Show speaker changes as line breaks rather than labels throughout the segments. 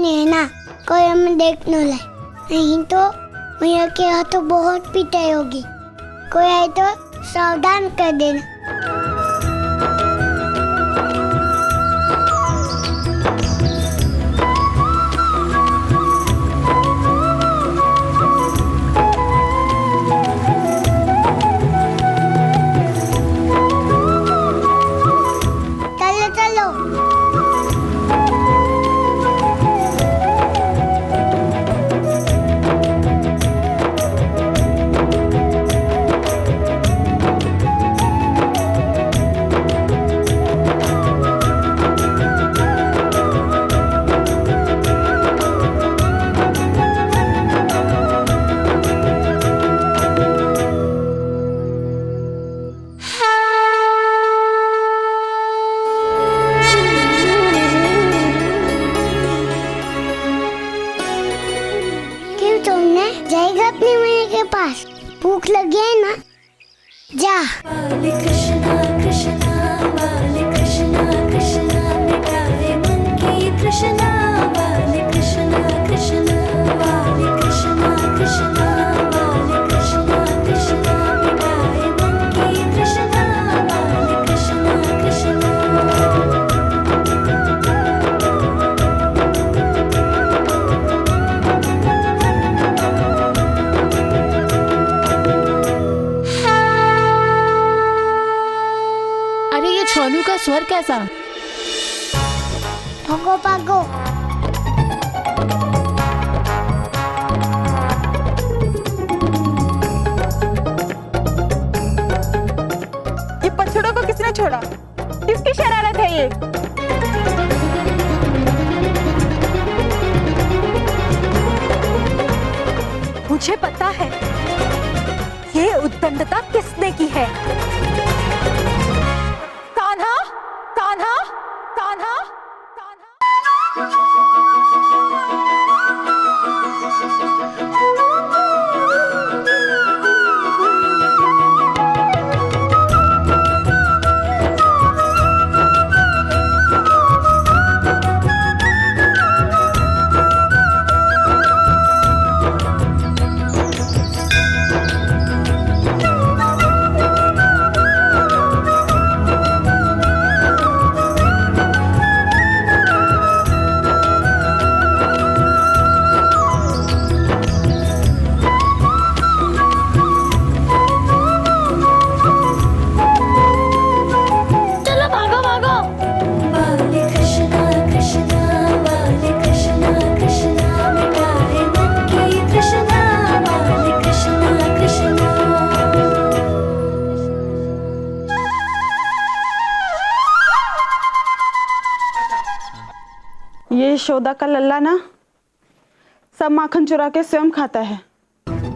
नहीं है ना, कोई हमें देख न ले, नहीं तो मैया के हाथों बहुत पिटाई होगी। कोई आए तो सावधान कर देना। जाएगा अपनी मैया के पास, भूख लगी है ना, जा। बाले कृष्णा कृष्णा, बाले कृष्णा कृष्णा, मिटाए मन की तृष्णा। बाले कृष्णा कृष्णा, बाले कृष्णा कृष्णा, बाले कृष्णा कृष्णा, मिटाए मन की तृष्णा। बाले कृष्णा कृष्णा।
छोनू का स्वर कैसा?
भागो भागो।
ये पछड़ों को किसने छोड़ा? किसकी शरारत है ये? मुझे पता है ये उद्दंडता किसने की है। ये यशोदा का लल्ला ना सब माखन चुरा के स्वयं खाता है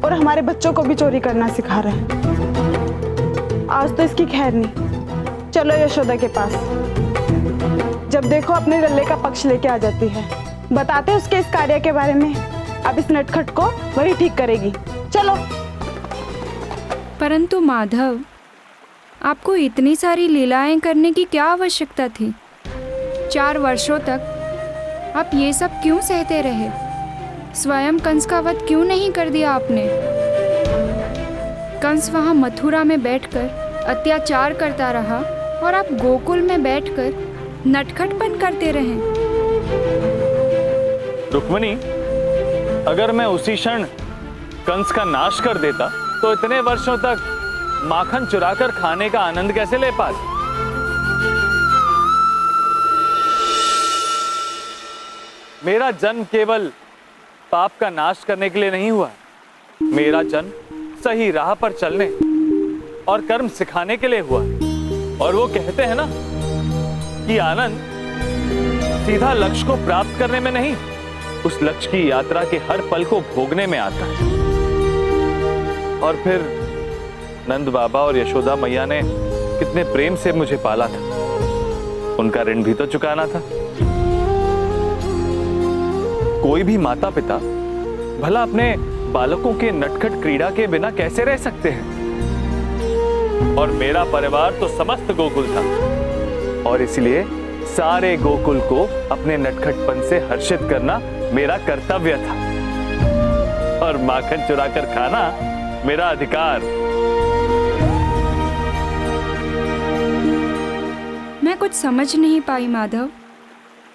और हमारे बच्चों को भी चोरी करना सिखा रहा है। आज तो इसकी खैर नहीं। चलो यशोदा के पास, जब देखो अपने लल्ले का पक्ष लेके आ जाती है। बताते उसके इस कार्य के बारे में। अब इस नटखट को वही ठीक करेगी। चलो।
परंतु माधव, आपको इतनी सारी लीलाएं करने की क्या आवश्यकता थी? 4 वर्षों तक आप ये सब क्यों सहते रहे? स्वयं कंस का वध क्यों नहीं कर दिया आपने? कंस वहाँ मथुरा में बैठकर अत्याचार करता रहा और आप गोकुल में बैठकर नटखटपन करते रहे।
रुक्मिणी, अगर मैं उसी क्षण कंस का नाश कर देता तो इतने वर्षों तक माखन चुराकर खाने का आनंद कैसे ले पाती? मेरा जन्म केवल पाप का नाश करने के लिए नहीं हुआ। मेरा जन्म सही राह पर चलने और कर्म सिखाने के लिए हुआ। और वो कहते हैं ना कि आनंद सीधा लक्ष्य को प्राप्त करने में नहीं, उस लक्ष्य की यात्रा के हर पल को भोगने में आता है। और फिर नंद बाबा और यशोदा मैया ने कितने प्रेम से मुझे पाला था, उनका ऋण भी तो चुकाना था। कोई भी माता पिता भला अपने बालकों के नटखट क्रीड़ा के बिना कैसे रह सकते हैं? और मेरा परिवार तो समस्त गोकुल था और इसलिए सारे गोकुल को अपने नटखटपन से हर्षित करना मेरा कर्तव्य था और माखन चुराकर खाना मेरा अधिकार।
मैं कुछ समझ नहीं पाई माधव।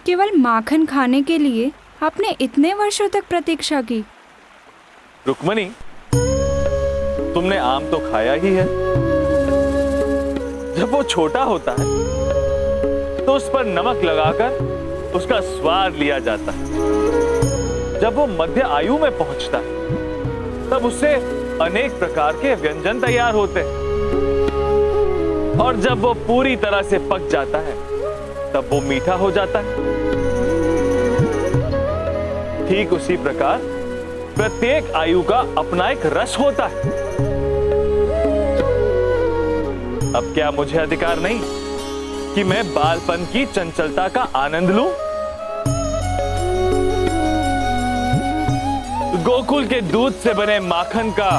केवल माखन खाने के लिए आपने इतने वर्षों तक प्रतीक्षा की।
रुक्मणी, तुमने आम तो खाया ही है। जब वो छोटा होता है तो उस पर नमक लगाकर उसका स्वाद लिया जाता है। जब वो मध्य आयु में पहुंचता है तब उससे अनेक प्रकार के व्यंजन तैयार होते हैं और जब वो पूरी तरह से पक जाता है तब वो मीठा हो जाता है। ठीक उसी प्रकार प्रत्येक आयु का अपना एक रस होता है। अब क्या मुझे अधिकार नहीं कि मैं बालपन की चंचलता का आनंद लूं? गोकुल के दूध से बने माखन का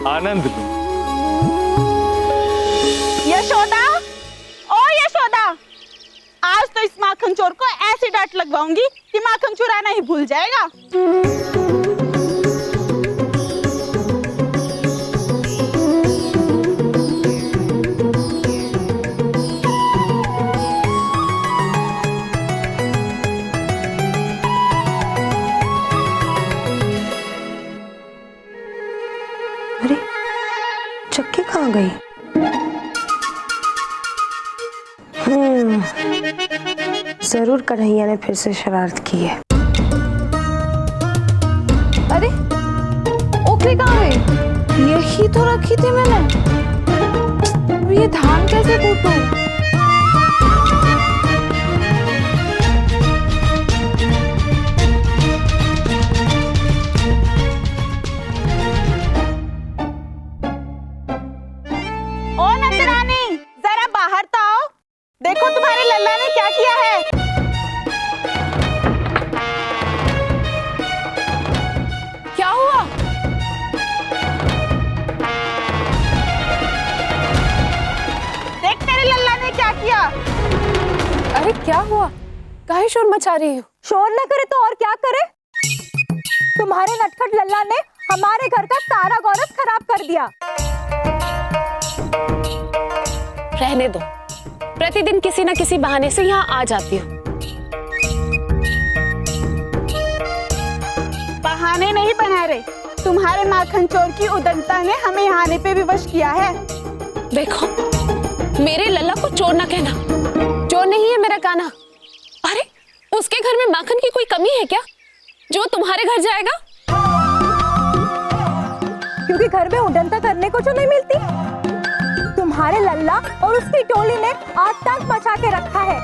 आनंद लूं।
यशोदा, ओ यशोदा, आज तो इस माखन चोर को ऐसी डांट लगवाऊंगी कि माखन चुराना ही भूल जाएगा।
अरे चक्की कहाँ गई? जरूर कन्हैया ने फिर से शरारत की है।
अरे ओखली कहाँ गई? यही तो रखी थी मैंने। अब ये धान कैसे कूटूं?
ओ नंदरानी, जरा बाहर तो आओ। देखो तुम्हारे लल्ला ने क्या किया है।
क्या हुआ?
देख तेरे लल्ला ने क्या किया।
अरे क्या हुआ? काहे शोर मचा रही हो?
शोर न करे तो और क्या करे? तुम्हारे नटखट लल्ला ने हमारे घर का सारा गौरव खराब कर दिया।
रहने दो, प्रतिदिन किसी न किसी बहाने से यहाँ आ जाती हो।
बहाने नहीं बना रहे, तुम्हारे माखन चोर की उदंता ने हमें यहाँ आने पे विवश किया है।
देखो, मेरे लल्ला को चोर ना कहना। चोर नहीं है मेरा कान्हा। अरे उसके घर में माखन की कोई कमी है क्या जो तुम्हारे घर जाएगा?
क्योंकि घर में उदंता करने को जो नहीं मिलती। तुम्हारे लल्ला और उसकी टोली ने आतंक मचा के रखा है।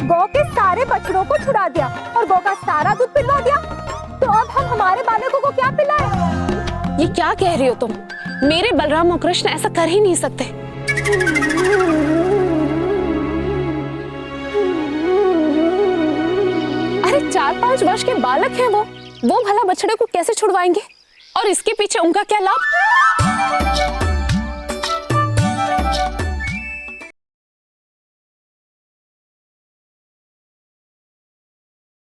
गौ के सारे बछड़ों को छुड़ा दिया और गौ का सारा दूध पिलवा दिया। तो अब हम हमारे बालकों को क्या पिलाएं?
ये क्या कह रही हो तुम? मेरे बलराम और कृष्ण ऐसा कर ही नहीं सकते। अरे 4-5 वर्ष के बालक हैं वो भला बछड़े को कैसे छुड़वाएंगे? और इसके पीछे उनका क्या लाभ?